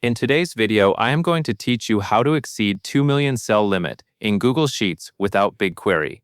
In today's video, I am going to teach you how to exceed 2 million cell limit in Google Sheets without Bigquery.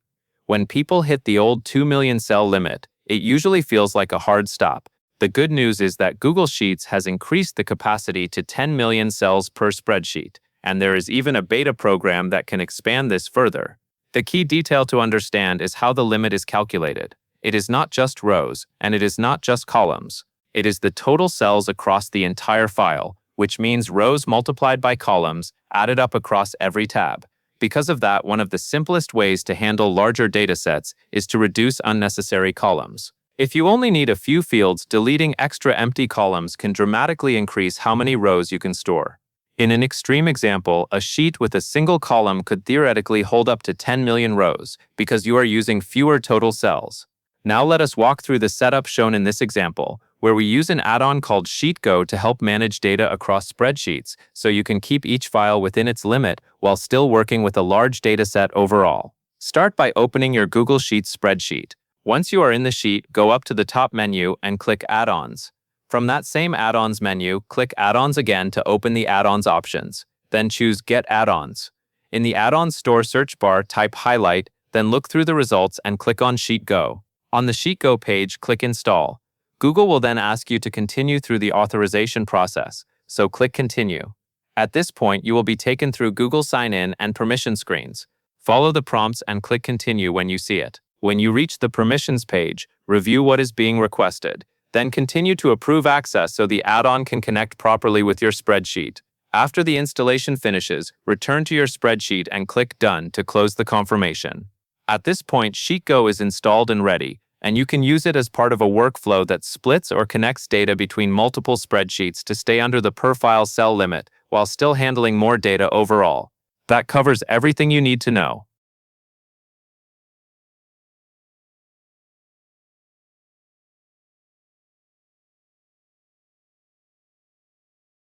When people hit the old 2 million cell limit, it usually feels like a hard stop. The good news is that Google Sheets has increased the capacity to 10 million cells per spreadsheet, and there is even a beta program that can expand this further. The key detail to understand is how the limit is calculated. It is not just rows, and it is not just columns. It is the total cells across the entire file, which means rows multiplied by columns added up across every tab. Because of that, one of the simplest ways to handle larger datasets is to reduce unnecessary columns. If you only need a few fields, deleting extra empty columns can dramatically increase how many rows you can store. In an extreme example, a sheet with a single column could theoretically hold up to 10 million rows because you are using fewer total cells. Now let us walk through the setup shown in this example, where we use an add-on called SheetGo to help manage data across spreadsheets so you can keep each file within its limit while still working with a large dataset overall. Start by opening your Google Sheets spreadsheet. Once you are in the sheet, go up to the top menu and click Add-ons. From that same Add-ons menu, click Add-ons again to open the Add-ons options. Then choose Get Add-ons. In the Add-ons Store search bar, type Highlight, then look through the results and click on SheetGo. On the SheetGo page, click Install. Google will then ask you to continue through the authorization process, so click Continue. At this point, you will be taken through Google Sign-in and permission screens. Follow the prompts and click Continue when you see it. When you reach the permissions page, review what is being requested. Then continue to approve access so the add-on can connect properly with your spreadsheet. After the installation finishes, return to your spreadsheet and click Done to close the confirmation. At this point, SheetGo is installed and ready, and you can use it as part of a workflow that splits or connects data between multiple spreadsheets to stay under the per-file cell limit while still handling more data overall. That covers everything you need to know.